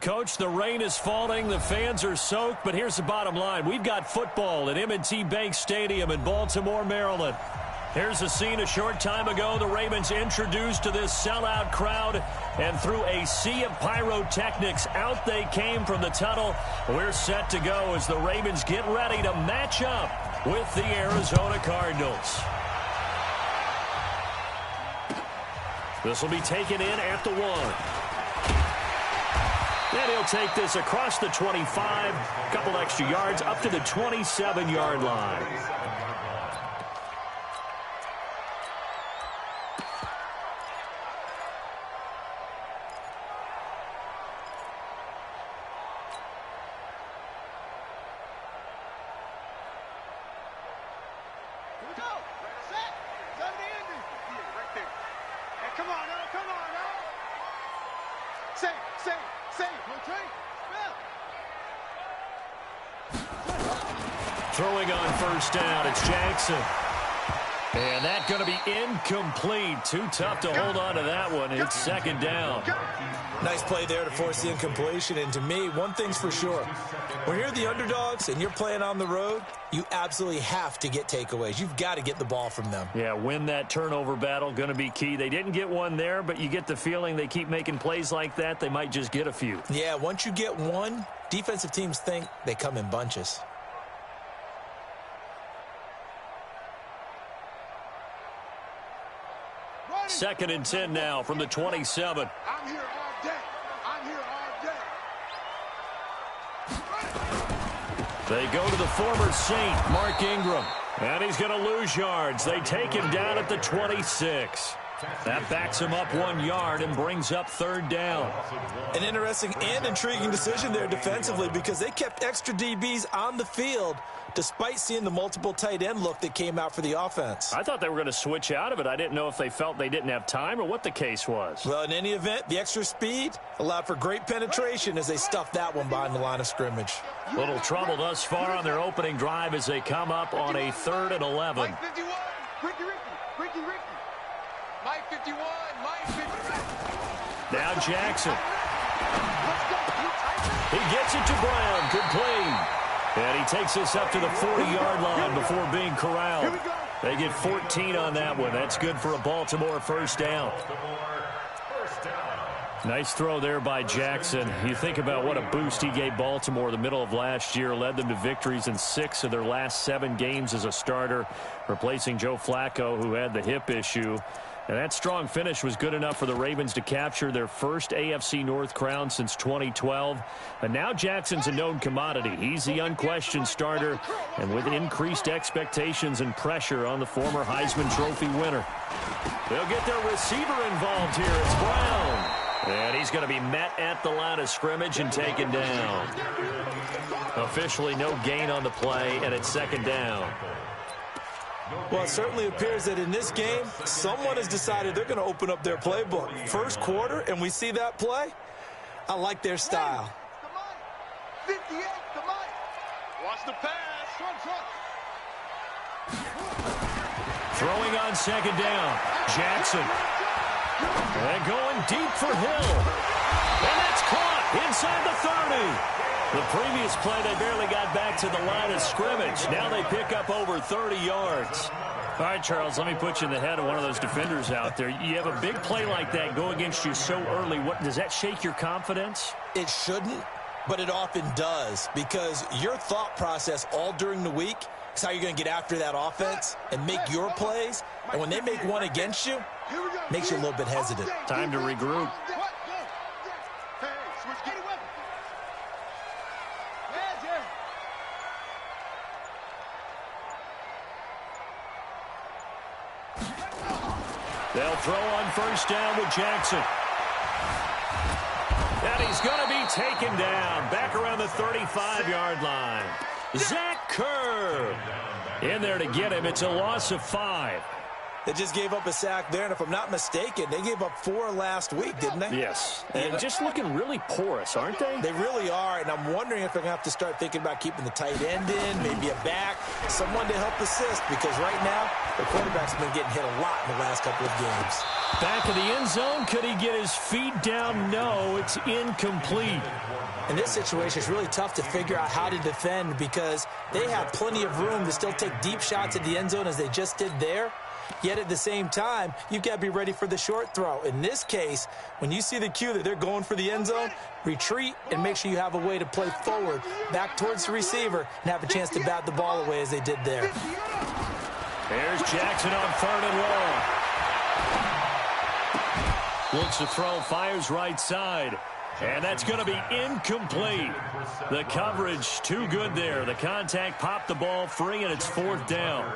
Coach, the rain is falling, the fans are soaked, but here's the bottom line. We've got football at M&T Bank Stadium in Baltimore, Maryland. Here's a scene a short time ago. The Ravens introduced to this sellout crowd, and through a sea of pyrotechnics, out they came from the tunnel. We're set to go as the Ravens get ready to match up with the Arizona Cardinals. This will be taken in at the 1. And he'll take this across the 25, a couple extra yards, up to the 27-yard line. Here we go. Set. It's on the ending. Yeah, right there. Hey, come on, now. Come on, now. Say. No trade. Throwing on first down, it's Jackson. And that's going to be incomplete. Too tough to hold on to that one. It's second down. Nice play there to force the incompletion. And to me, one thing's for sure. When you're the underdogs and you're playing on the road, you absolutely have to get takeaways. You've got to get the ball from them. Yeah, win that turnover battle, going to be key. They didn't get one there, but you get the feeling they keep making plays like that, they might just get a few. Yeah, once you get one, defensive teams think they come in bunches. Second and 10 now from the 27. I'm here all day. They go to the former Saint, Mark Ingram. And he's going to lose yards. They take him down at the 26. That backs him up 1 yard and brings up third down. An interesting and intriguing decision there defensively because they kept extra DBs on the field despite seeing the multiple tight end look that came out for the offense. I thought they were going to switch out of it. I didn't know if they felt they didn't have time or what the case was. Well, in any event, the extra speed allowed for great penetration as they stuffed that one behind the line of scrimmage. Little trouble thus far on their opening drive as they come up on a 3rd and 11. Mike 51, Ricky. Mike 51, Mike 51. Now Jackson. He gets it to Brown. Good play. And he takes us up to the 40-yard line before being corralled. They get 14 on that one. That's good for a Baltimore first down. Nice throw there by Jackson. You think about what a boost he gave Baltimore the middle of last year, led them to victories in 6 of their last 7 games as a starter, replacing Joe Flacco, who had the hip issue. And that strong finish was good enough for the Ravens to capture their first AFC North crown since 2012. And now Jackson's a known commodity. He's the unquestioned starter, and with increased expectations and pressure on the former Heisman Trophy winner. They'll get their receiver involved here. It's Brown. And he's going to be met at the line of scrimmage and taken down. Officially no gain on the play, and it's second down. Well, it certainly appears that in this game, someone has decided they're going to open up their playbook. First quarter, and we see that play. I like their style. 58, come on. Watch the pass. Front. Throwing on second down. Jackson. And going deep for Hill. And that's caught inside the 30. The previous play, they barely got back to the line of scrimmage. Now they pick up over 30 yards. All right, Charles, let me put you in the head of one of those defenders out there. You have a big play like that go against you so early. What does that shake your confidence? It shouldn't, but it often does because your thought process all during the week is how you're going to get after that offense and make your plays. And when they make one against you, it makes you a little bit hesitant. Time to regroup. They'll throw on first down with Jackson. And he's going to be taken down back around the 35-yard line. Zach Kerr in there to get him. It's a loss of 5. They just gave up a sack there, and if I'm not mistaken, they gave up 4 last week, didn't they? Yes, and just looking really porous, aren't they? They really are, and I'm wondering if they're going to have to start thinking about keeping the tight end in, maybe a back, someone to help assist, because right now, the quarterback's been getting hit a lot in the last couple of games. Back of the end zone, could he get his feet down? No, it's incomplete. In this situation, it's really tough to figure out how to defend because they have plenty of room to still take deep shots at the end zone as they just did there. Yet at the same time, you've got to be ready for the short throw. In this case, when you see the cue that they're going for the end zone, retreat and make sure you have a way to play forward, back towards the receiver, and have a chance to bat the ball away as they did there. There's Jackson on 3rd and long. Looks to throw, fires right side. And that's going to be incomplete. The coverage too good there. The contact popped the ball free, and it's 4th down.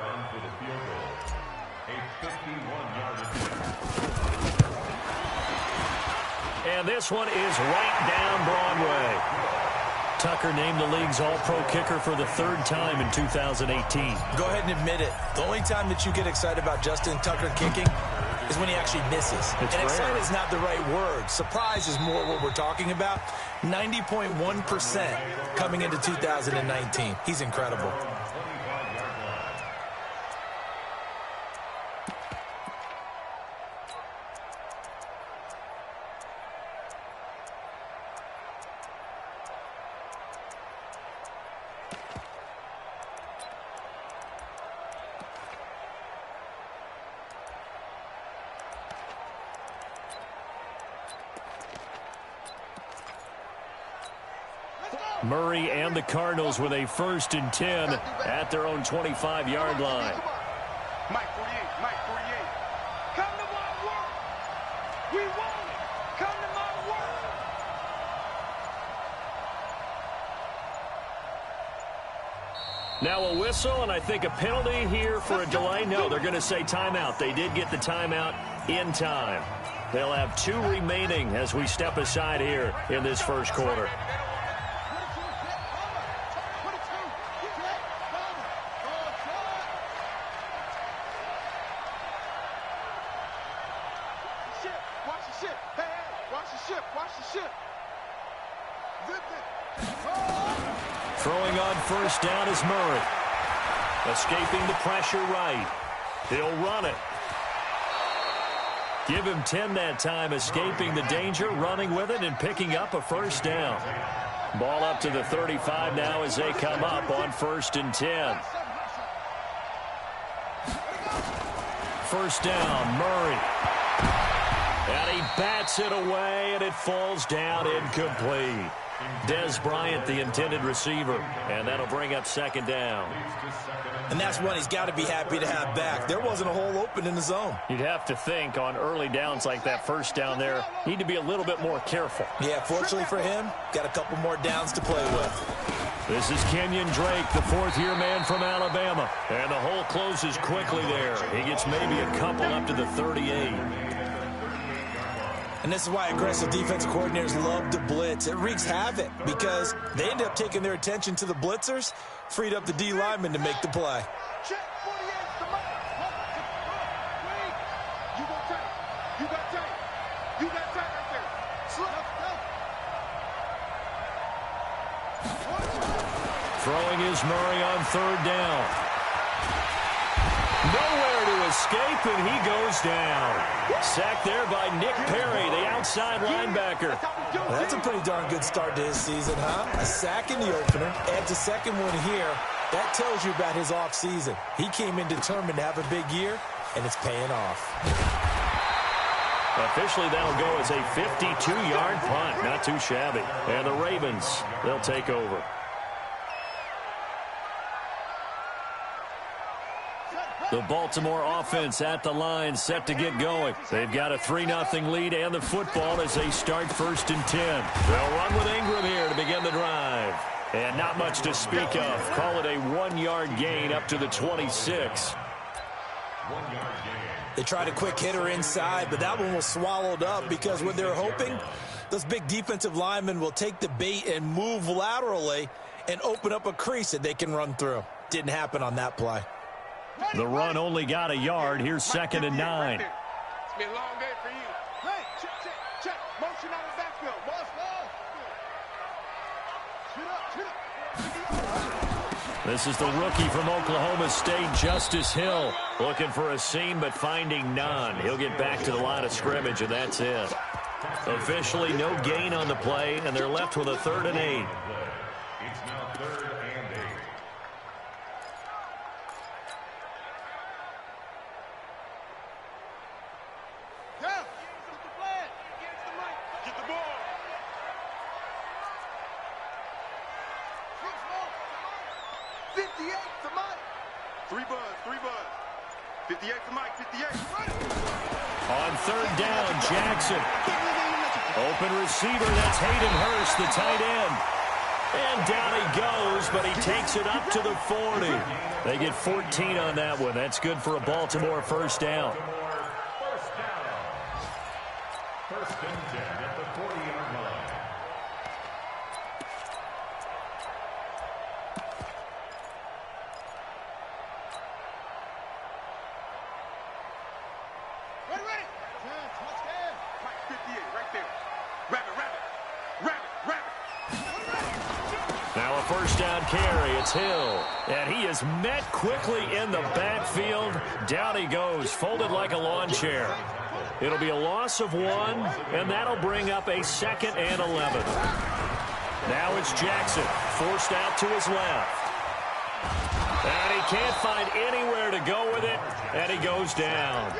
And this one is right down Broadway. Tucker named the league's all-pro kicker for the 3rd time in 2018. Go ahead and admit it. The only time that you get excited about Justin Tucker kicking is when he actually misses. And excited is not the right word. Surprise is more what we're talking about. 90.1% coming into 2019. He's incredible. Murray and the Cardinals with a 1st and 10 at their own 25-yard line. Mike 48, Mike 48. Come to my work. We want it. Come to my work. Now a whistle, and I think a penalty here for a delay. No, they're going to say timeout. They did get the timeout in time. They'll have 2 remaining as we step aside here in this 1st quarter. Throwing on 1st down is Murray. Escaping the pressure right. He'll run it. Give him 10 that time, escaping the danger, running with it, and picking up a 1st down. Ball up to the 35 now as they come up on 1st and 10. 1st down, Murray. And he bats it away, and it falls down incomplete. Des Bryant, the intended receiver, and that'll bring up 2nd down. And that's one he's got to be happy to have back. There wasn't a hole open in the zone. You'd have to think on early downs like that 1st down there, need to be a little bit more careful. Yeah, fortunately for him, got a couple more downs to play with. This is Kenyon Drake, the 4th-year man from Alabama. And the hole closes quickly there. He gets maybe a couple up to the 38. And this is why aggressive defensive coordinators love to blitz. It wreaks havoc because they end up taking their attention to the blitzers, freed up the D lineman to make the play. Check 48's the mark. You got tight. You got tight. You got tight right there. Slip. Throwing is Murray on 3rd down. Nowhere to escape, and he goes down. Sacked there by Nick Perry, the outside linebacker. Well, that's a pretty darn good start to his season, huh? A sack in the opener, adds a 2nd one here. That tells you about his offseason. He came in determined to have a big year, and it's paying off. Officially, that'll go as a 52-yard punt. Not too shabby. And the Ravens, they'll take over. The Baltimore offense at the line, set to get going. They've got a 3-0 lead and the football as they start 1st and 10. They'll run with Ingram here to begin the drive. And not much to speak of. Call it a 1-yard gain up to the 26. They tried a quick hitter inside, but that one was swallowed up because what they're hoping, those big defensive linemen will take the bait and move laterally and open up a crease that they can run through. Didn't happen on that play. The run only got a yard. Here's 2nd and 9. It's been a long day for you. Hey, check. Motion out of the backfield. Boss. This is the rookie from Oklahoma State, Justice Hill, looking for a seam but finding none. He'll get back to the line of scrimmage, and that's it. Officially no gain on the play, and they're left with a 3rd and 8. It's now 3rd and 8. Down. Get the flag. Get the ball. 58 to Mike. 3 buzz. 58 to Mike. 58. On 3rd down, Jackson. Open receiver, that's Hayden Hurst, the tight end. And down he goes, but he takes it up to the 40. They get 14 on that one. That's good for a Baltimore 1st down. First and 10 at the 40-yard line. Ready. Touchdown. Mike 58 right there. Rabbit. Now a 1st down carry. It's Hill. And he is met quickly in the backfield. Down he goes, folded like a lawn chair. It'll be a loss of 1, and that'll bring up a 2nd and 11. Now it's Jackson, forced out to his left. And he can't find anywhere to go with it, and he goes down.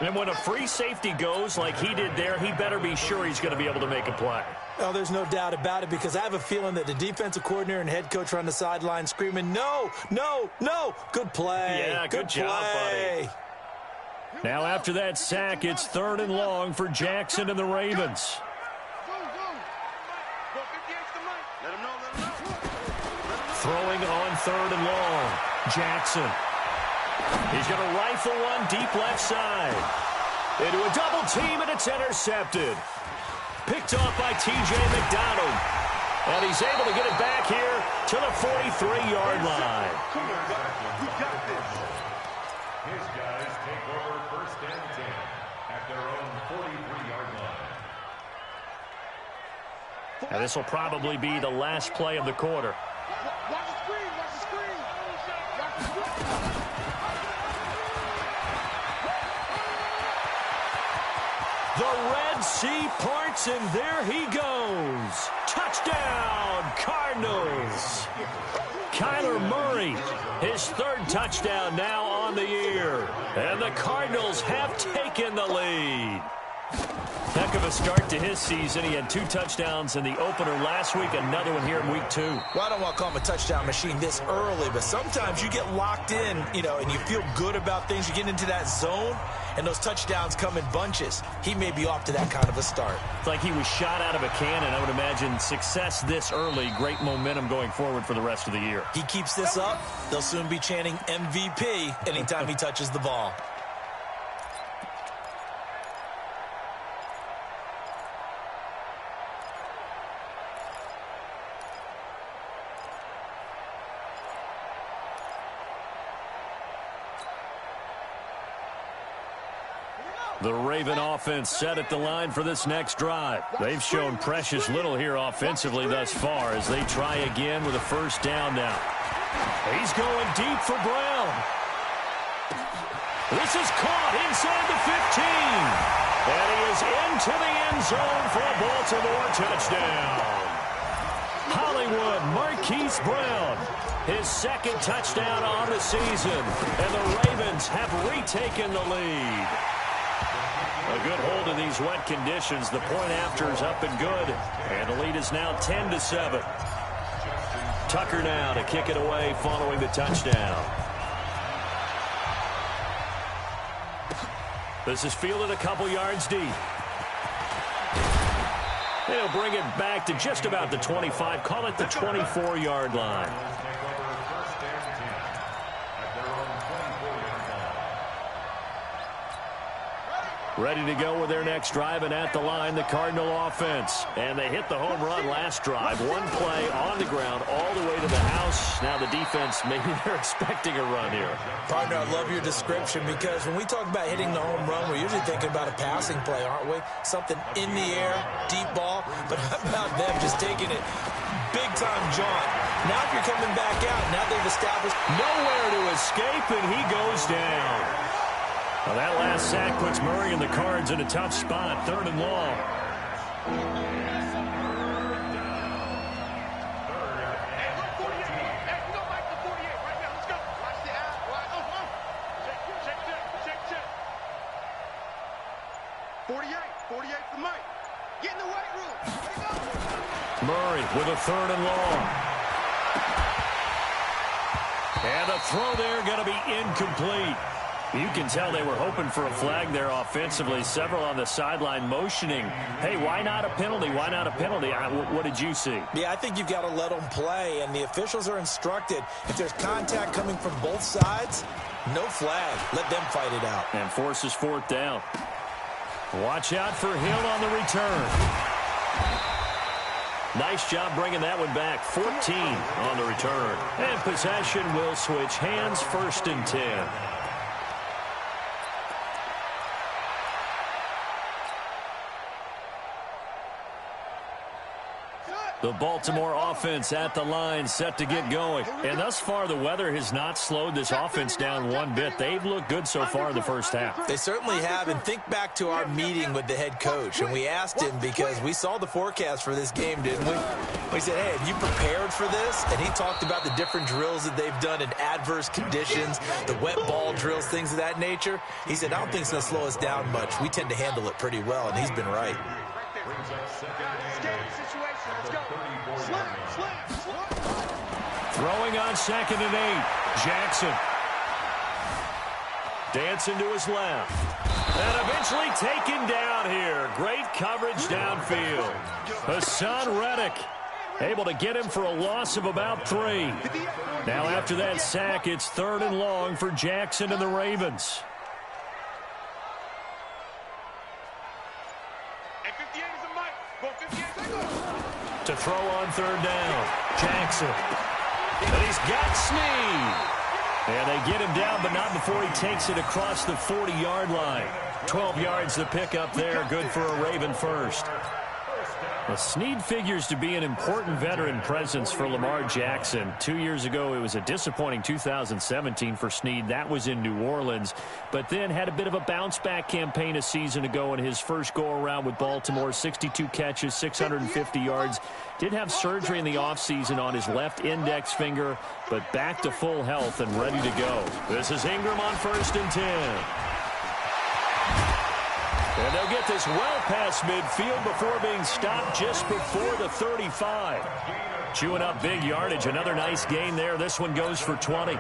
And when a free safety goes like he did there, he better be sure he's going to be able to make a play. Oh, there's no doubt about it, because I have a feeling that the defensive coordinator and head coach are on the sideline screaming, no. Good play. Yeah, good job, buddy. Now after that sack, it's 3rd and long for Jackson and the Ravens. Throwing on 3rd and long. Jackson. He's going to rifle one deep left side. Into a double team, and it's intercepted. Picked off by T.J. McDonald. And he's able to get it back here to the 43-yard line. We got this. His guys take over 1st and 10 at their own 43-yard line. And this will probably be the last play of the quarter. Watch the screen. The Red Sea parts, and there he goes. Touchdown, Cardinals. Kyler Murray, his 3rd touchdown now on the year. And the Cardinals have taken the lead. Heck of a start to his season. He had 2 touchdowns in the opener last week, another one here in week 2. Well, I don't want to call him a touchdown machine this early, but sometimes you get locked in, and you feel good about things. You get into that zone, and those touchdowns come in bunches. He may be off to that kind of a start. It's like he was shot out of a cannon. I would imagine success this early, great momentum going forward for the rest of the year. He keeps this up, they'll soon be chanting MVP anytime he touches the ball. The Raven offense set at the line for this next drive. They've shown precious little here offensively thus far as they try again with a 1st down now. He's going deep for Brown. This is caught inside the 15. And he is into the end zone for a Baltimore touchdown. Hollywood Marquise Brown, his 2nd touchdown on the season. And the Ravens have retaken the lead. A good hold in these wet conditions. The point after is up and good. And the lead is now 10-7. Tucker now to kick it away following the touchdown. This is fielded a couple yards deep. They'll bring it back to just about the 25. Call it the 24-yard line. Ready to go with their next drive, and at the line, the Cardinal offense. And they hit the home run last drive. One play on the ground all the way to the house. Now the defense, maybe they're expecting a run here. Partner, I love your description because when we talk about hitting the home run, we're usually thinking about a passing play, aren't we? Something in the air, deep ball. But how about them just taking it big-time jaunt? Now if you're coming back out, now they've established nowhere to escape, and he goes down. Well, that last sack puts Murray and the Cards in a tough spot, 3rd and long. Hey, look, 48. Hey, you don't like the 48 right now. Let's go. Watch the out. Check. 48 for Mike. Get in the weight room. There you go. Murray with a 3rd and long. And the throw there going to be incomplete. You can tell they were hoping for a flag there offensively. Several on the sideline motioning, hey, why not a penalty? Why not a penalty? What did you see? Yeah, I think you've got to let them play, and the officials are instructed. If there's contact coming from both sides, no flag. Let them fight it out. And forces 4th down. Watch out for Hill on the return. Nice job bringing that one back. 14 on the return. And possession will switch hands, 1st and 10. The Baltimore offense at the line, set to get going. And thus far, the weather has not slowed this offense down one bit. They've looked good so far in the first half. They certainly have. And think back to our meeting with the head coach. And we asked him because we saw the forecast for this game, didn't we? We said, hey, have you prepared for this? And he talked about the different drills that they've done in adverse conditions, the wet ball drills, things of that nature. He said, I don't think it's going to slow us down much. We tend to handle it pretty well, and he's been right. Throwing on 2nd and 8. Jackson. Dancing to his left. And eventually taken down here. Great coverage downfield. Hassan Reddick able to get him for a loss of about 3. Now after that sack, it's 3rd and long for Jackson and the Ravens. To throw on 3rd down. Jackson. And he's got Snead. And they get him down, but not before he takes it across the 40-yard line. 12 yards to pick up there. Good for a Raven first. Well, Snead figures to be an important veteran presence for Lamar Jackson. 2 years ago, it was a disappointing 2017 for Snead. That was in New Orleans, but then had a bit of a bounce-back campaign a season ago in his first go-around with Baltimore. 62 catches, 650 yards. Did have surgery in the offseason on his left index finger, but back to full health and ready to go. This is Ingram on 1st and 10. And they'll get this well past midfield before being stopped just before the 35. Chewing up big yardage. Another nice gain there. This one goes for 20.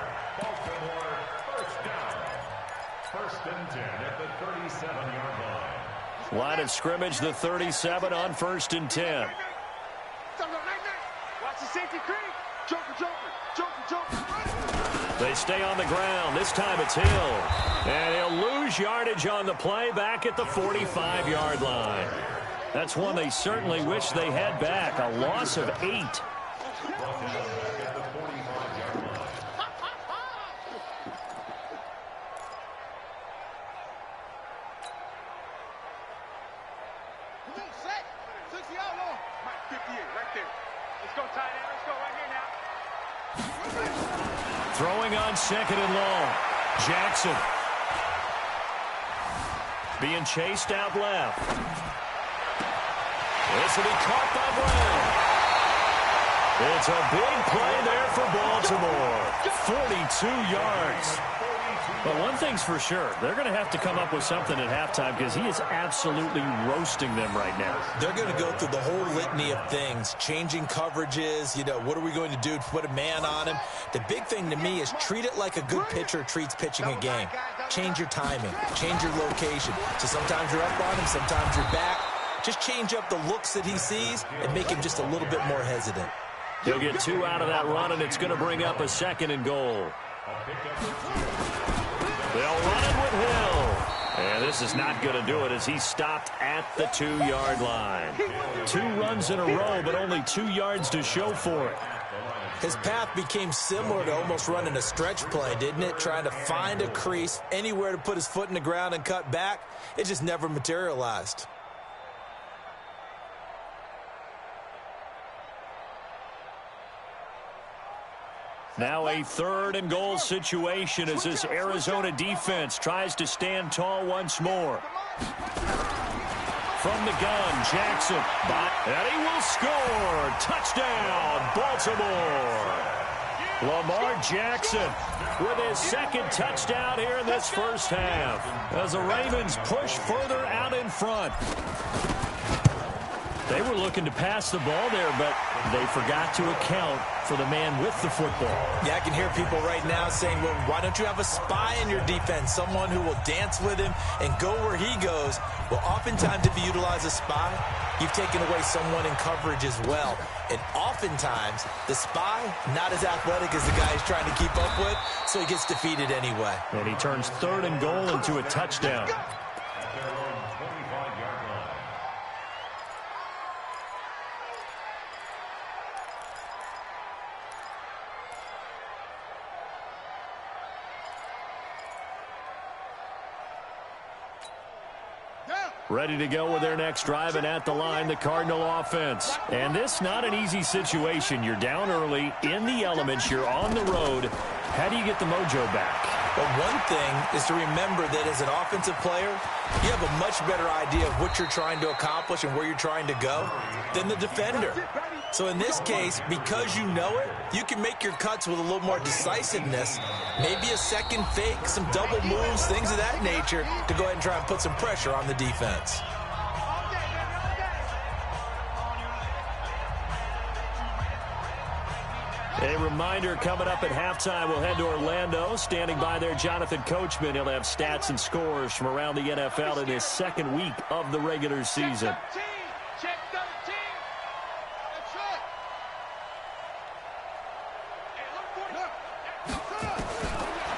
First and 10 at the 37-yard line. Line of scrimmage, the 37 on 1st and 10. Watch the safety creep. Joker. They stay on the ground. This time it's Hill. And he'll lose yardage on the play back at the 45-yard line. That's one they certainly wish they had back. A loss of 8. Throwing on 2nd and long. Jackson. Being chased out left. This will be caught by Brown. It's a big play there for Baltimore. 42 yards. But one thing's for sure, they're going to have to come up with something at halftime because he is absolutely roasting them right now. They're going to go through the whole litany of things, changing coverages, what are we going to do to put a man on him? The big thing to me is treat it like a good pitcher treats pitching a game. Change your timing, change your location. So sometimes you're up on him, sometimes you're back. Just change up the looks that he sees and make him just a little bit more hesitant. He'll get 2 out of that run, and it's going to bring up a 2nd and goal. They'll run it with Hill. And this is not going to do it as he stopped at the 2-yard line. 2 runs in a row, but only 2 yards to show for it. His path became similar to almost running a stretch play, didn't it? Trying to find a crease, anywhere to put his foot in the ground and cut back. It just never materialized. Now a 3rd and goal situation as this Arizona defense tries to stand tall once more. From the gun, Jackson, and he will score. Touchdown, Baltimore. Lamar Jackson with his 2nd touchdown here in this first half as the Ravens push further out in front. They were looking to pass the ball there, but they forgot to account for the man with the football. Yeah, I can hear people right now saying, well, why don't you have a spy in your defense, someone who will dance with him and go where he goes? Well, oftentimes if you utilize a spy, you've taken away someone in coverage as well. And oftentimes, the spy, not as athletic as the guy he's trying to keep up with, so he gets defeated anyway. And he turns 3rd and goal into a touchdown. Ready to go with their next drive, and at the line, the Cardinal offense. And this not an easy situation. You're down early, in the elements, you're on the road. How do you get the mojo back? Well, one thing is to remember that as an offensive player, you have a much better idea of what you're trying to accomplish and where you're trying to go than the defender. So in this case, because you know it, you can make your cuts with a little more decisiveness, maybe a second fake, some double moves, things of that nature, to go ahead and try and put some pressure on the defense. A reminder coming up at halftime, we'll head to Orlando. Standing by there, Jonathan Coachman. He'll have stats and scores from around the NFL in his 2nd week of the regular season. Check 13. That's right.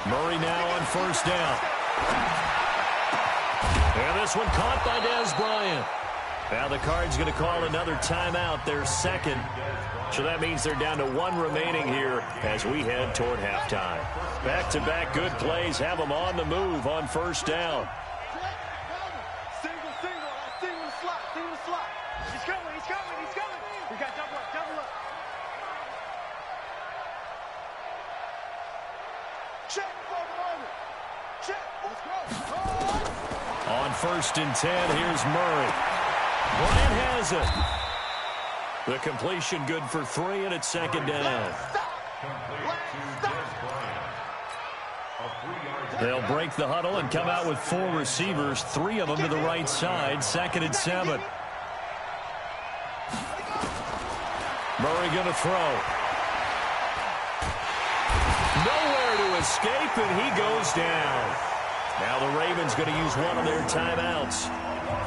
Murray now on 1st down. And this one caught by Dez Bryant. Now the Cards going to call another timeout, their 2nd. So that means they're down to 1 remaining here as we head toward halftime. Back-to-back good plays have them on the move on 1st down. Single. I see with the slot. He's coming. We got double up. Check. Let's go. On 1st and 10, here's Murray. Bryant has it. The completion good for 3, and it's 2nd down. They'll break the huddle and come out with 4 receivers, 3 of them to the right side, 2nd and 7. Murray going to throw. Nowhere to escape, and he goes down. Now the Ravens going to use one of their timeouts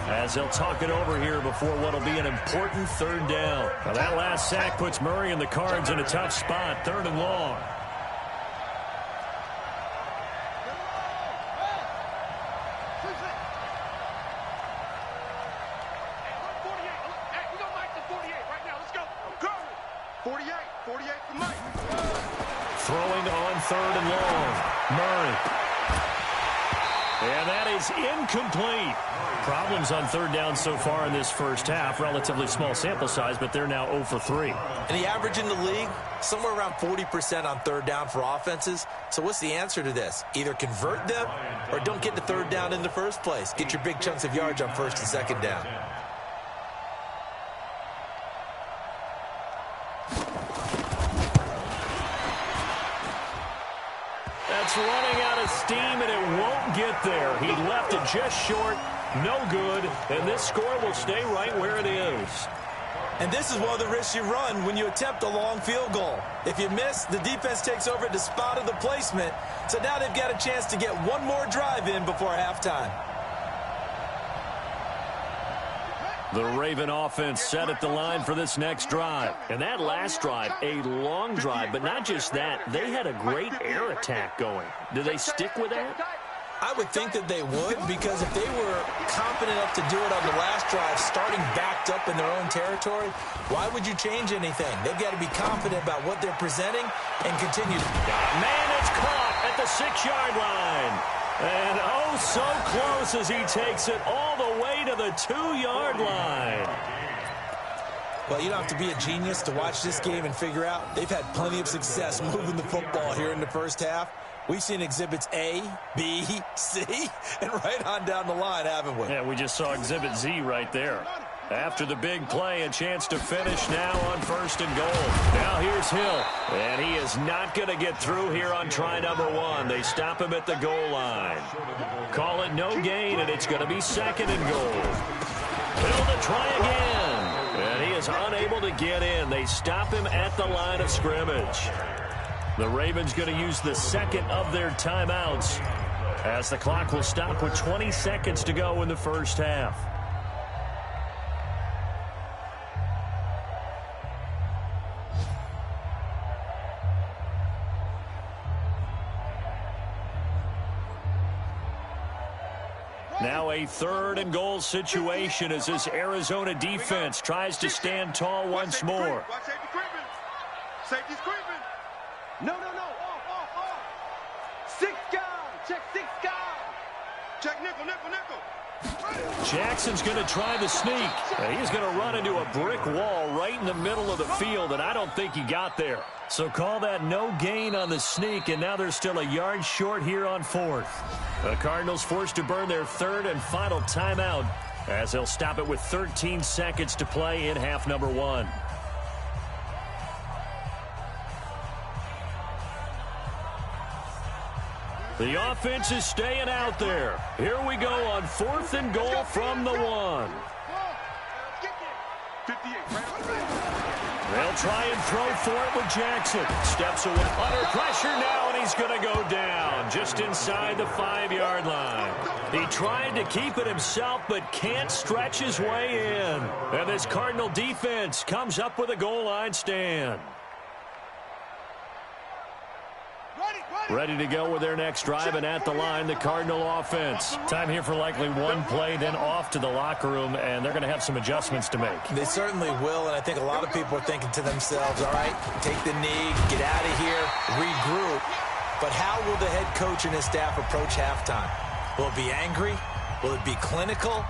as they'll talk it over here before what will be an important 3rd down. Now that last sack puts Murray and the Cards in a tough spot, 3rd and long. Throwing on 3rd and long. Murray. And that is incomplete. Problems on 3rd down so far in this first half. Relatively small sample size, but they're now 0 for 3. And the average in the league, somewhere around 40% on 3rd down for offenses. So what's the answer to this? Either convert them or don't get to 3rd down in the first place. Get your big chunks of yards on 1st and 2nd down. That's running out of steam, and it won't get there. He left it just short. No good, and this score will stay right where it is. And this is one of the risks you run when you attempt a long field goal. If you miss, the defense takes over at the spot of the placement. So now they've got a chance to get one more drive in before halftime. The Raven offense set at the line for this next drive. And that last drive, a long drive, but not just that. They had a great air attack going. Do they stick with that? I would think that they would, because if they were confident enough to do it on the last drive, starting backed up in their own territory, why would you change anything? They've got to be confident about what they're presenting and continue. Man, it's caught at the 6-yard line. And oh, so close as he takes it all the way to the 2-yard line. Well, you don't have to be a genius to watch this game and figure out they've had plenty of success moving the football here in the first half. We've seen exhibits A, B, C, and right on down the line, haven't we? Yeah, we just saw exhibit Z right there. After the big play, a chance to finish now on 1st and goal. Now here's Hill, and he is not going to get through here on try number 1. They stop him at the goal line. Call it no gain, and it's going to be 2nd and goal. Hill to try again, and he is unable to get in. They stop him at the line of scrimmage. The Ravens going to use the 2nd of their timeouts as the clock will stop with 20 seconds to go in the first half. Now a 3rd and goal situation as this Arizona defense tries to stand tall once more. Watch safety creeping. Safety's creeping. No. Off. 6 guys. Check 6 guys. Check nickel. Jackson's going to try the sneak. He's going to run into a brick wall right in the middle of the field, and I don't think he got there. So call that no gain on the sneak, and now they're still a yard short here on 4th. The Cardinals forced to burn their 3rd and final timeout as they'll stop it with 13 seconds to play in half number 1. The offense is staying out there. Here we go on 4th and goal from the 1. They'll try and throw for it with Jackson. Steps away under pressure now, and he's going to go down just inside the 5-yard line. He tried to keep it himself, but can't stretch his way in. And this Cardinal defense comes up with a goal line stand. Ready to go with their next drive, and at the line, the Cardinal offense. Time here for likely one play, then off to the locker room, and they're going to have some adjustments to make. They certainly will, and I think a lot of people are thinking to themselves, all right, take the knee, get out of here, regroup. But how will the head coach and his staff approach halftime? Will it be angry? Will it be clinical?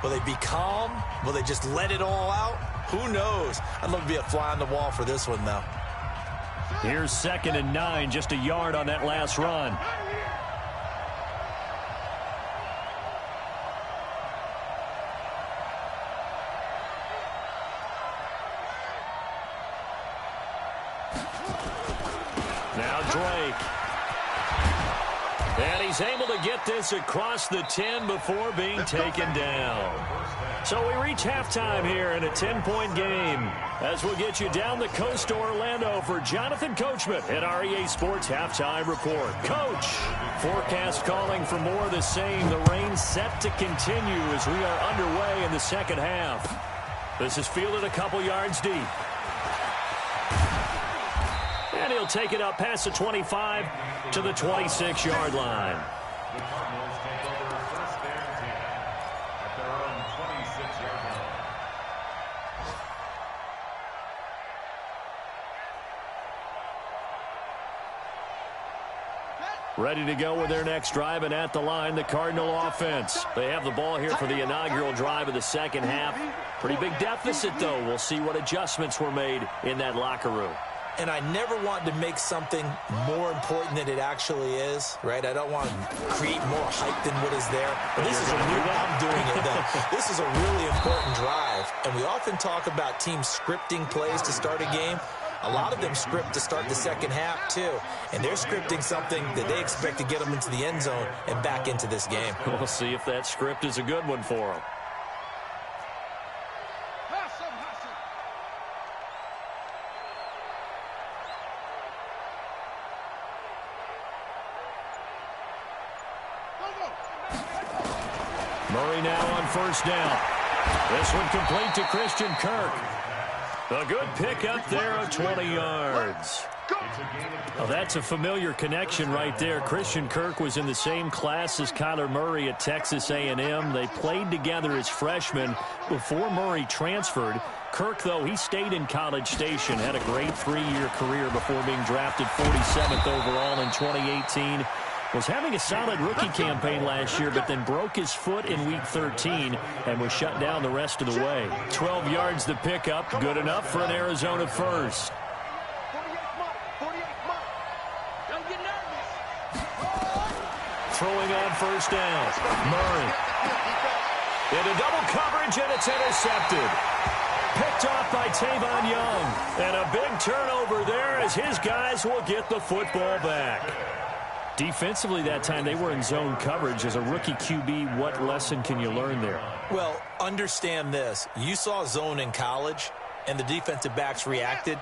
Will they be calm? Will they just let it all out? Who knows? I'd love to be a fly on the wall for this one, though. Here's 2nd and 9, just a yard on that last run. Now Drake. And he's able to get this across the 10 before being taken down. So we reach halftime here in a 10-point game as we'll get you down the coast to Orlando for Jonathan Coachman at our EA Sports Halftime Report. Coach, forecast calling for more of the same. The rain set to continue as we are underway in the second half. This is fielded a couple yards deep. And he'll take it up past the 25 to the 26-yard line. The Cardinals take over 1st and 10 at their own 26-yard line. Ready to go with their next drive, and at the line, the Cardinal offense. They have the ball here for the inaugural drive of the second half. Pretty big deficit, though. We'll see what adjustments were made in that locker room. And I never want to make something more important than it actually is, right? I don't want to create more hype than what is there. But this is I'm doing it then. This is a really important drive. And we often talk about teams scripting plays to start a game. A lot of them script to start the second half, too. And they're scripting something that they expect to get them into the end zone and back into this game. We'll see if that script is a good one for them. Murray now on 1st down. This one complete to Christian Kirk. A good pickup there of 20 yards. Well, that's a familiar connection right there. Christian Kirk was in the same class as Kyler Murray at Texas A&M. They played together as freshmen before Murray transferred. Kirk, though, he stayed in College Station, had a great 3-year career before being drafted 47th overall in 2018. Was having a solid rookie campaign last year, but then broke his foot in Week 13 and was shut down the rest of the way. 12 yards the pickup, good enough for an Arizona first. Throwing on first down. Murray. Into double coverage, and it's intercepted. Picked off by Tavon Young. And a big turnover there as his guys will get the football back. Defensively that time, they were in zone coverage. As a rookie QB, what lesson can you learn there? Well, understand this. You saw zone in college, and the defensive backs reacted,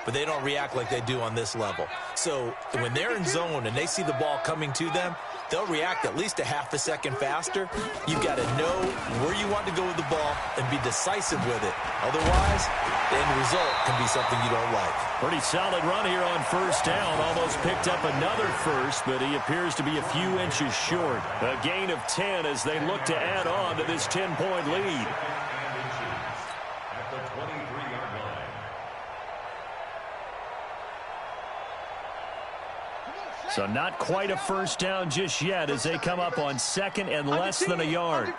but they don't react like they do on this level. So when they're in zone and they see the ball coming to them, they'll react at least a half a second faster. You've got to know where you want to go with the ball and be decisive with it. Otherwise, the end result can be something you don't like. Pretty solid run here on first down. Almost picked up another first, but he appears to be a few inches short. A gain of 10 as they look to add on to this 10-point lead. At the 23-yard line. So not quite a first down just yet as they come up on second and less than a yard.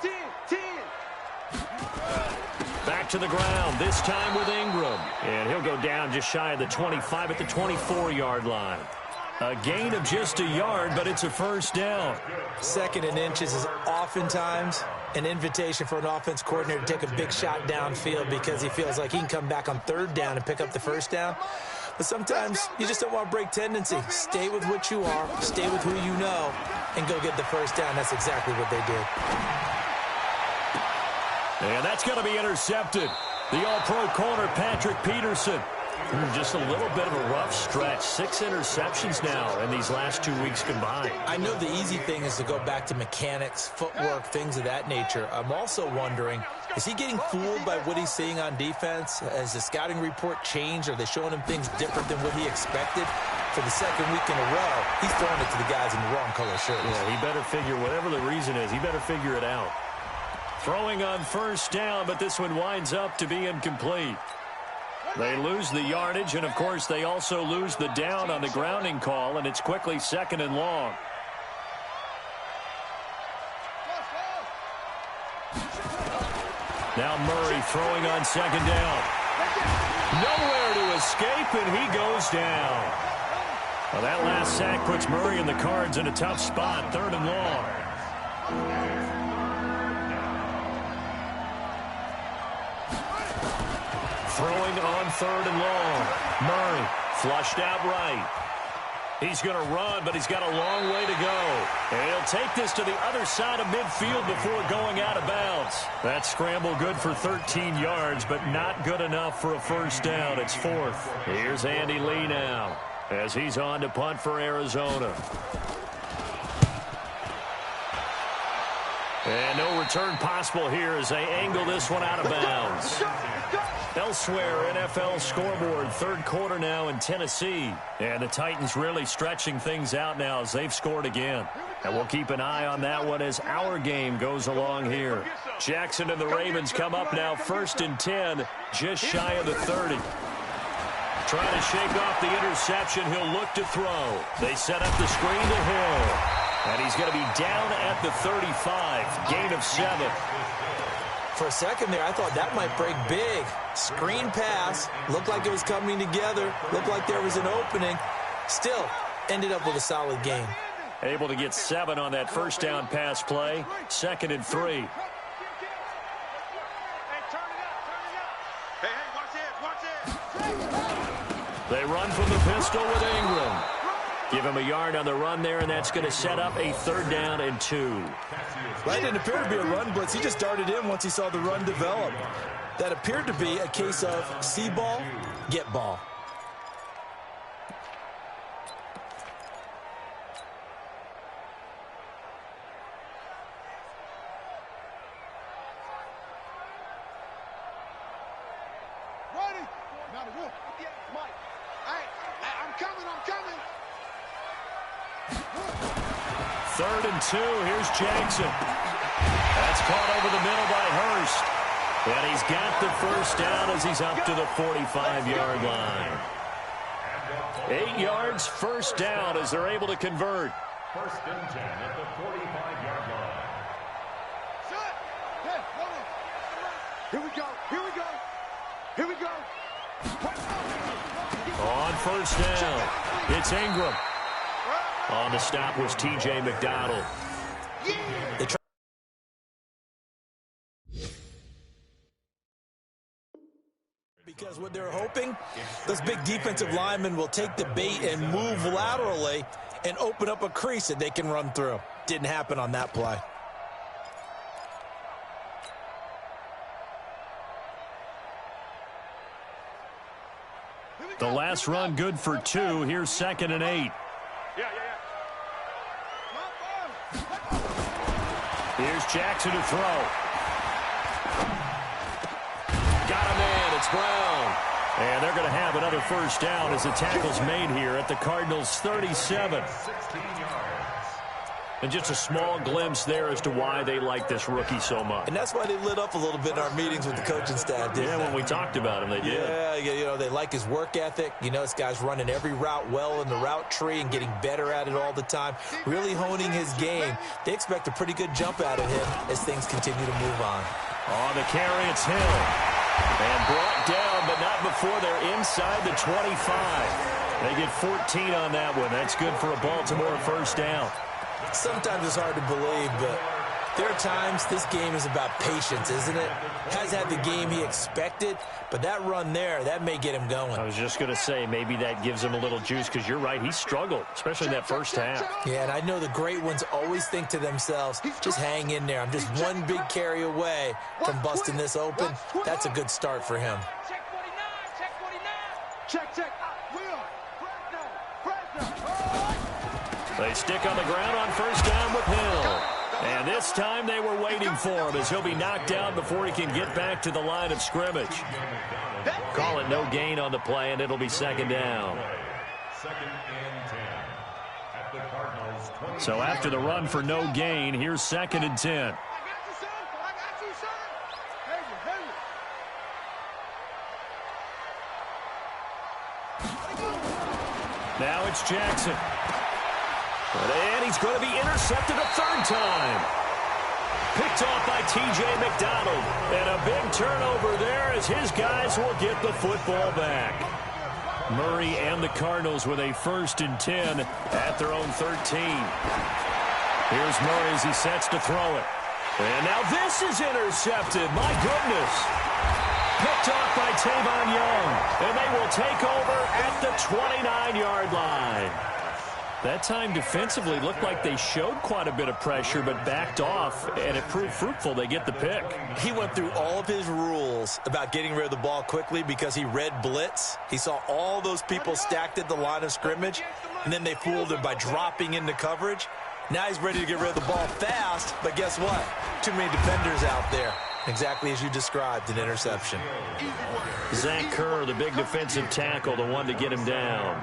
Back to the ground, this time with Ingram. And he'll go down just shy of the 25 at the 24-yard line. A gain of just a yard, but it's a first down. Second and inches is oftentimes an invitation for an offense coordinator to take a big shot downfield because he feels like he can come back on third down and pick up the first down. But sometimes you just don't want to break tendency. Stay with what you are, stay with who you know, and go get the first down. That's exactly what they did. And that's going to be intercepted. The all-pro corner, Patrick Peterson. Just a little bit of a rough stretch. 6 interceptions now in these last 2 weeks combined. I know the easy thing is to go back to mechanics, footwork, things of that nature. I'm also wondering, is he getting fooled by what he's seeing on defense? Has the scouting report changed? Are they showing him things different than what he expected? For the second week in a row, he's throwing it to the guys in the wrong color shirts. Yeah, he better figure, whatever the reason is, he better figure it out. Throwing on first down, but this one winds up to be incomplete. They lose the yardage, and, of course, they also lose the down on the grounding call, and it's quickly second and long. Now Murray throwing on second down. Nowhere to escape, and he goes down. Well, that last sack puts Murray and the Cards in a tough spot, third and long. Throwing on third and long. Murray flushed out right. He's going to run, but he's got a long way to go. And he'll take this to the other side of midfield before going out of bounds. That scramble good for 13 yards, but not good enough for a first down. It's fourth. Here's Andy Lee now as he's on to punt for Arizona. And no return possible here as they angle this one out of bounds. Elsewhere, NFL scoreboard, third quarter now in Tennessee. And the Titans really stretching things out now as they've scored again. And we'll keep an eye on that one as our game goes along here. Jackson and the Ravens come up now first and 10, just shy of the 30. Trying to shake off the interception, he'll look to throw. They set up the screen to Hill. And he's going to be down at the 35, gain of 7. For a second there, I thought that might break big. Screen pass, looked like it was coming together, looked like there was an opening. Still, ended up with a solid game. Able to get 7 on that first down pass play, second and 3. They run from the pistol with Ingram. Give him a yard on the run there, and that's going to set up a third down and 2. That didn't appear to be a run blitz. He just darted in once he saw the run develop. That appeared to be a case of see ball, get ball. Ready? Now the Mike. Hey, I'm coming. 3rd and 2. Here's Jackson. That's caught over the middle by Hurst. And he's got the first down as he's up to the 45-yard line. 8 yards, first down as they're able to convert. 1st and 10 at the 45-yard line. Here we go. Here we go. Here we go. On first down, it's Ingram. On the stop was T.J. McDonald. Because what they're hoping, those big defensive linemen will take the bait and move laterally and open up a crease that they can run through. Didn't happen on that play. The last run good for 2. Here's 2nd and 8. Here's Jackson to throw. Got a man. It's Brown. And they're going to have another first down as the tackle's made here at the Cardinals' 37. 16 yards. And just a small glimpse there as to why they like this rookie so much. And that's why they lit up a little bit in our meetings with the coaching staff. Yeah, when we talked about him, they did. Yeah, you know, they like his work ethic. You know, this guy's running every route well in the route tree and getting better at it all the time, really honing his game. They expect a pretty good jump out of him as things continue to move on. On the carry, it's Hill. And brought down, but not before they're inside the 25. They get 14 on that one. That's good for a Baltimore first down. Sometimes it's hard to believe, but there are times this game is about patience, isn't it? Has had the game he expected, but that run there, that may get him going. I was just going to say, maybe that gives him a little juice, because you're right, he struggled, especially in that first half. Yeah, and I know the great ones always think to themselves, just hang in there. I'm just one big carry away from busting this open. That's a good start for him. Check 49. Check 49. Check. Will. Fresno. They stick on the ground on first down with Hill. And this time they were waiting for him as he'll be knocked down before he can get back to the line of scrimmage. Call it no gain on the play, and it'll be 2nd down. 2nd and 10 at the Cardinals' 20. So after the run for no gain, here's 2nd and 10. I got you, son. Now it's Jackson. And he's going to be intercepted a 3rd time. Picked off by T.J. McDonald. And a big turnover there as his guys will get the football back. Murray and the Cardinals with a 1st and 10 at their own 13. Here's Murray as he sets to throw it. And now this is intercepted. My goodness. Picked off by Tavon Young. And they will take over at the 29-yard line. That time defensively looked like they showed quite a bit of pressure but backed off, and it proved fruitful. They get the pick. He went through all of his rules about getting rid of the ball quickly because he read blitz. He saw all those people stacked at the line of scrimmage, and then they fooled him by dropping into coverage. Now he's ready to get rid of the ball fast, but guess what? Too many defenders out there. Exactly as you described, an interception. Zach Kerr, the big defensive tackle, the one to get him down.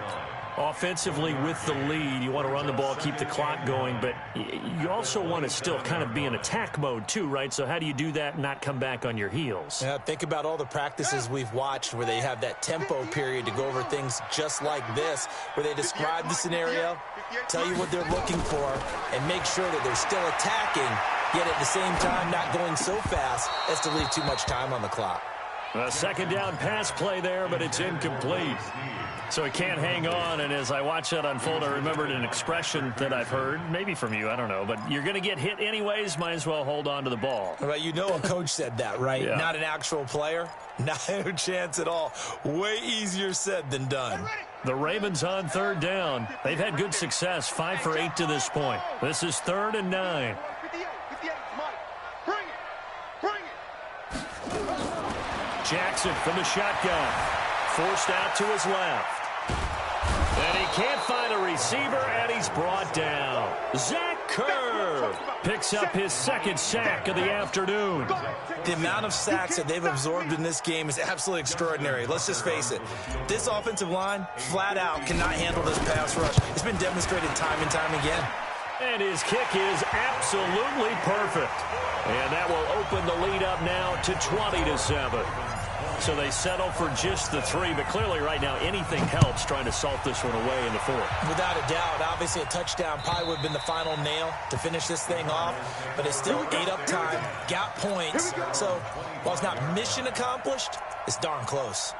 Offensively with the lead, you want to run the ball, keep the clock going, but you also want to still kind of be in attack mode too, right? So how do you do that and not come back on your heels? Yeah, think about all the practices we've watched where they have that tempo period to go over things just like this, where they describe the scenario, tell you what they're looking for, and make sure that they're still attacking, yet at the same time not going so fast as to leave too much time on the clock. A 2nd down pass play there, but it's incomplete. So he can't hang on, and as I watch that unfold, I remembered an expression that I've heard, maybe from you, I don't know, but you're going to get hit anyways, might as well hold on to the ball. Well, you know a coach said that, right? Yeah. Not an actual player? Not a chance at all. Way easier said than done. The Ravens on 3rd down. They've had good success, 5 for 8 to this point. This is 3rd and 9. 58, Mike. Bring it. Jackson from the shotgun. Forced out to his left. And he can't find a receiver, and he's brought down. Zach Kerr picks up his 2nd sack of the afternoon. The amount of sacks that they've absorbed in this game is absolutely extraordinary. Let's just face it. This offensive line, flat out, cannot handle this pass rush. It's been demonstrated time and time again. And his kick is absolutely perfect. And that will open the lead up now to 20-7. So they settle for just the 3, but clearly right now anything helps trying to salt this one away in the 4th. Without a doubt, obviously a touchdown probably would have been the final nail to finish this thing off, but it's still ate up time, got points, so while it's not mission accomplished, it's darn close.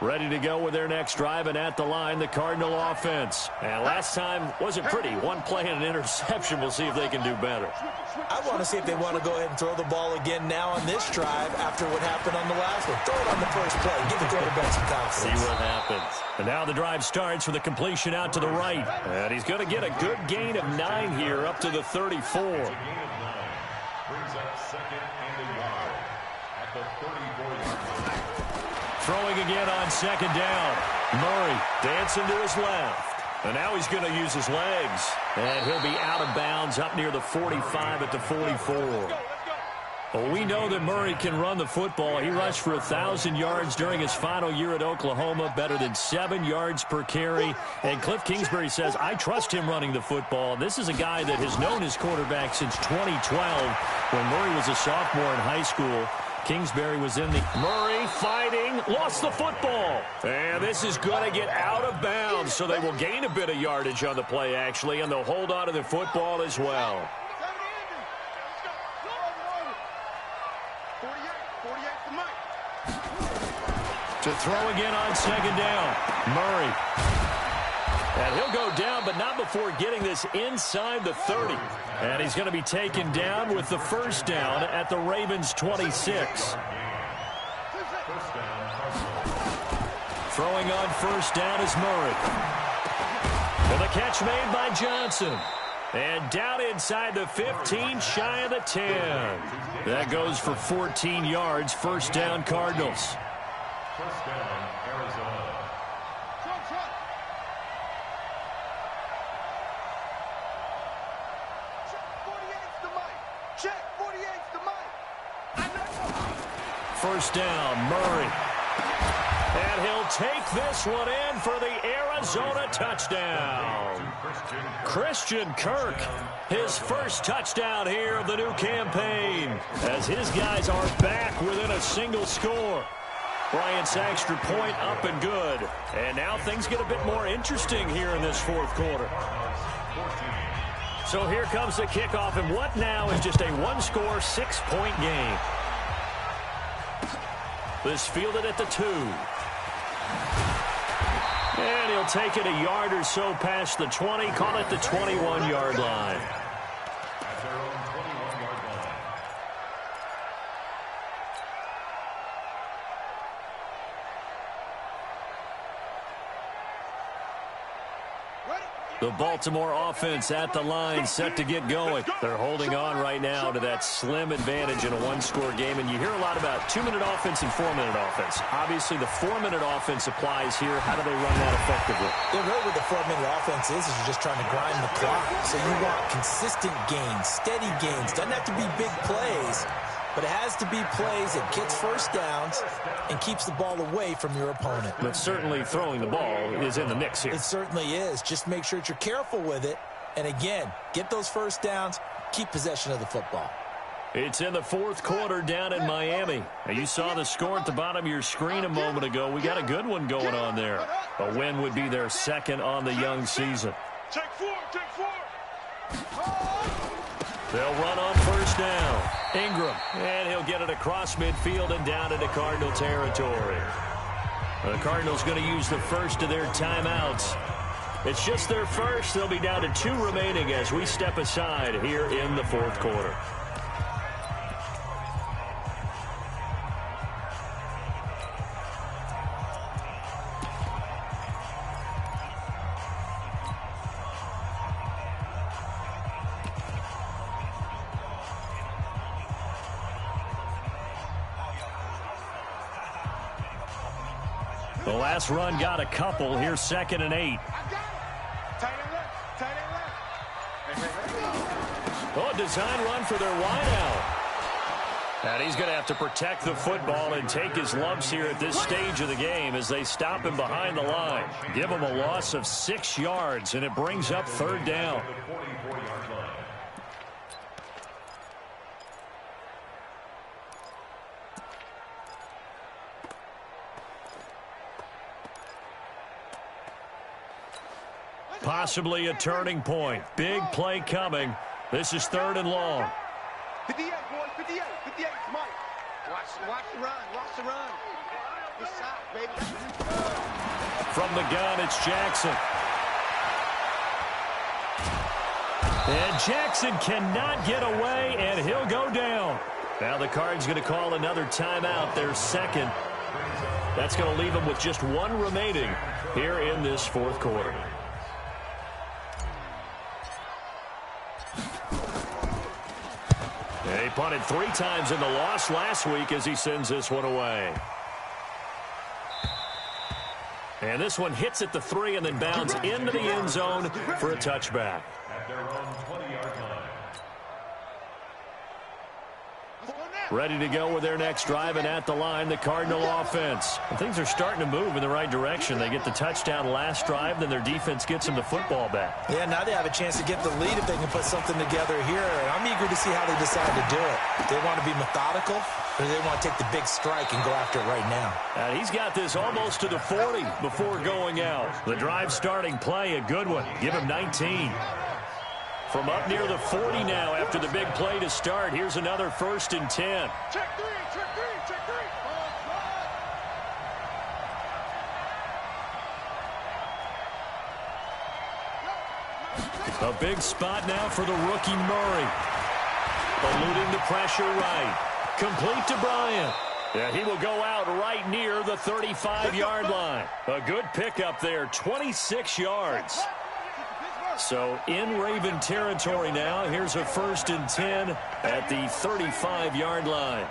Ready to go with their next drive, and at the line, the Cardinal offense. And last time wasn't pretty. One play and an interception. We'll see if they can do better. I want to see if they want to go ahead and throw the ball again now on this drive after what happened on the last one. Throw it on the first play. Give the quarterback some confidence. See what happens. And now the drive starts with a completion out to the right. And he's going to get a good gain of 9 here up to the 34. Brings up 2nd and a yard at the 34-yard line. Throwing again on 2nd down. Murray dancing to his left. And now he's going to use his legs. And he'll be out of bounds up near the 45 at the 44. Well, we know that Murray can run the football. He rushed for 1,000 yards during his final year at Oklahoma, better than 7 yards per carry. And Cliff Kingsbury says, I trust him running the football. This is a guy that has known his quarterback since 2012 when Murray was a sophomore in high school. Kingsbury was in the Murray fighting, lost the football. And this is going to get out of bounds, so they will gain a bit of yardage on the play, actually, and they'll hold on to the football as well. To throw again on 2nd down, Murray. And he'll go down, but not before getting this inside the 30. And he's going to be taken down with the first down at the Ravens' 26. Throwing on first down is Murray. And the catch made by Johnson. And down inside the 15, shy of the 10. That goes for 14 yards, first down Cardinals. First down, Arizona. First down, Murray. And he'll take this one in for the Arizona touchdown. Christian Kirk, his first touchdown here of the new campaign, as his guys are back within a single score. Bryant's extra point up and good. And now things get a bit more interesting here in this 4th quarter. So here comes the kickoff, and what now is just a one-score, 6-point game. This fielded at the 2. And he'll take it a yard or so past the 20, call it the 21-yard line. At their own 21-yard line. The Baltimore offense at the line, set to get going. They're holding on right now to that slim advantage in a one-score game, and you hear a lot about 2-minute offense and 4-minute offense. Obviously, the 4-minute offense applies here. How do they run that effectively? Yeah, really what the 4-minute offense is you're just trying to grind the clock. So you want consistent gains, steady gains. Doesn't have to be big plays, but it has to be plays that gets first downs and keeps the ball away from your opponent. But certainly throwing the ball is in the mix here. It certainly is. Just make sure that you're careful with it. And again, get those first downs, keep possession of the football. It's in the 4th quarter down in Miami. Now, you saw the score at the bottom of your screen a moment ago. We got a good one going on there. A win would be their 2nd on the young season. Take 4, take 4. They'll run on first down. Ingram, and he'll get it across midfield and down into Cardinal territory. The Cardinals going to use the first of their timeouts. It's just their first. They'll be down to 2 remaining as we step aside here in the 4th quarter. The last run got a couple. Here's 2nd and 8. Tight end left, tight end left. Oh, design run for their wideout. And he's going to have to protect the football and take his lumps here at this stage of the game as they stop him behind the line. Give him a loss of 6 yards, and it brings up 3rd down. Possibly a turning point. Big play coming. This is 3rd and long. 58, boys, 58, 58, Mike. Watch the run, watch the run. Good shot, baby. From the gun, it's Jackson. And Jackson cannot get away, and he'll go down. Now the Cards going to call another timeout, their 2nd. That's going to leave them with just 1 remaining here in this 4th quarter. He punted 3 times in the loss last week as he sends this one away. And this one hits at the 3 and then bounds into the end zone for a touchback. At their own 20-yard line. Ready to go with their next drive, and at the line, the Cardinal offense. And things are starting to move in the right direction. They get the touchdown last drive, then their defense gets them the football back. Yeah, now they have a chance to get the lead if they can put something together here. And I'm eager to see how they decide to do it. They want to be methodical, or do they want to take the big strike and go after it right now? And he's got this almost to the 40 before going out. The drive starting play, a good one. Give him 19. From up near the 40 now after the big play to start. Here's another 1st and 10. Check 3, check 3, check 3. A big spot now for the rookie Murray. Eluding the pressure right. Complete to Bryant. Yeah, he will go out right near the 35-yard line. A good pickup there, 26 yards. So in Raven territory now. Here's a 1st and 10 at the 35-yard line.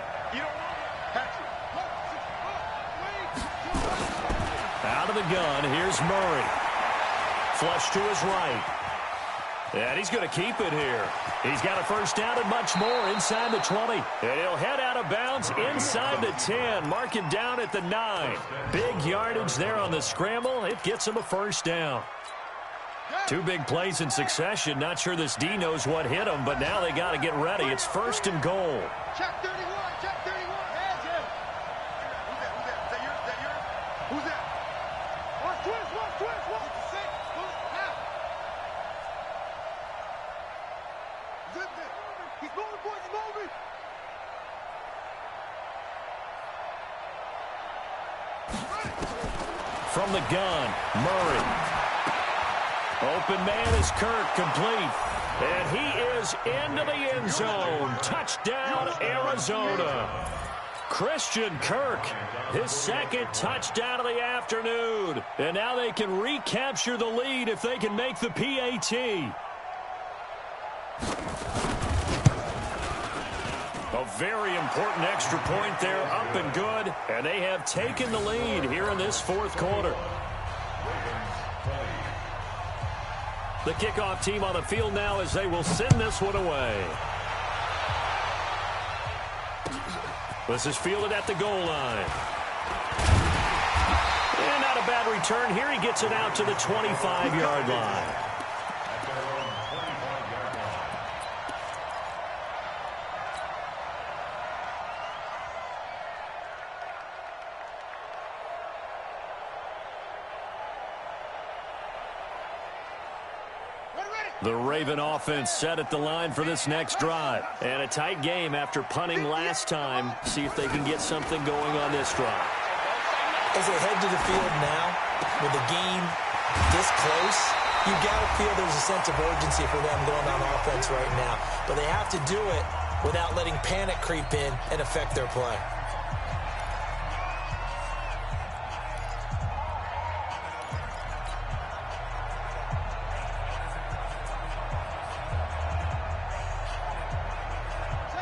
Out of the gun, here's Murray. Flush to his right. And he's going to keep it here. He's got a 1st down and much more inside the 20. And he'll head out of bounds inside the 10. Mark him down at the 9. Big yardage there on the scramble. It gets him a 1st down. 2 big plays in succession. Not sure this D knows what hit him, but now they got to get ready. It's 1st and goal. Check 31, check 31. Hands him. Who's that? Is that yours? Is that yours? Who's that? Watch twist, watch twist, watch the 6. Now. Zip it. He's moving, boys, he's moving. From the gun, Murray. Open man is Kirk, complete. And he is into the end zone. Touchdown, Arizona. Christian Kirk, his 2nd touchdown of the afternoon. And now they can recapture the lead if they can make the PAT. A very important extra point there, up and good. And they have taken the lead here in this 4th quarter. The kickoff team on the field now as they will send this one away. This is fielded at the goal line. And not a bad return here. He gets it out to the 25-yard line. The Raven offense set at the line for this next drive. And a tight game after punting last time. See if they can get something going on this drive. As they head to the field now, with the game this close, you've got to feel there's a sense of urgency for them going on offense right now. But they have to do it without letting panic creep in and affect their play.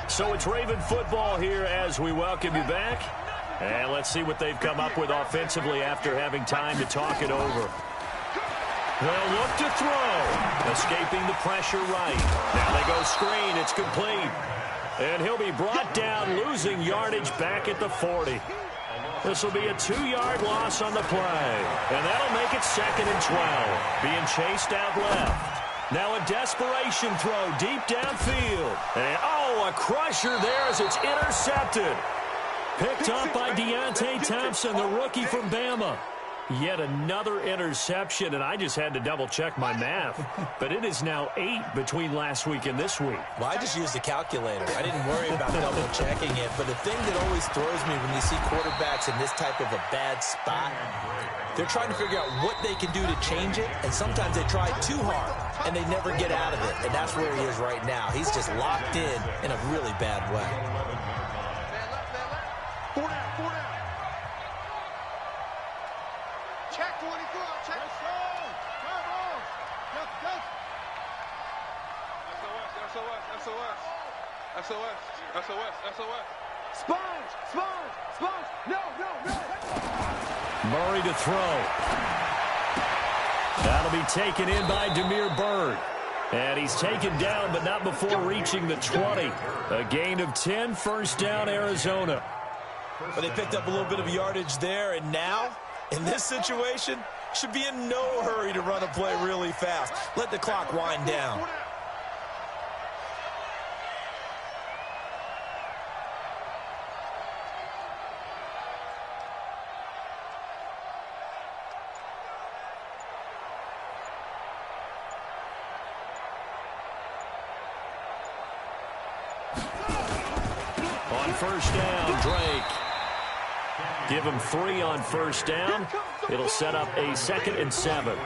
So it's Raven football here as we welcome you back. And let's see what they've come up with offensively after having time to talk it over. They'll look to throw. Escaping the pressure right. Now they go screen. It's complete. And he'll be brought down, losing yardage back at the 40. This will be a 2-yard loss on the play. And that'll make it 2nd and 12. Being chased out left. Now a desperation throw deep downfield. And, oh, a crusher there as it's intercepted. Picked up by Deontay Thompson, the rookie from Bama. Yet another interception, and I just had to double-check my math. But it is now 8 between last week and this week. Well, I just used a calculator. I didn't worry about double-checking it. But the thing that always throws me when you see quarterbacks in this type of a bad spot, they're trying to figure out what they can do to change it, and sometimes they try too hard, and they never get out of it. And that's where he is right now. He's just locked in a really bad way. Check 24, check. SOS. Sponge. No. Murray to throw. That'll be taken in by Damiere Byrd. And he's taken down, but not before reaching the 20. A gain of 10, first down, Arizona. But they picked up a little bit of yardage there, and now, in this situation, should be in no hurry to run a play really fast. Let the clock wind down. On first down, Drake. Give him 3 on first down. It'll set up a 2nd and 7.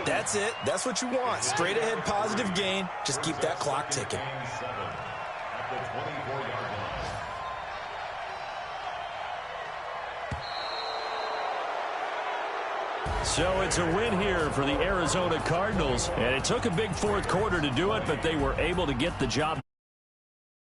That's it. That's what you want. Straight ahead positive gain. Just keep that clock ticking. So it's a win here for the Arizona Cardinals. And it took a big 4th quarter to do it, but they were able to get the job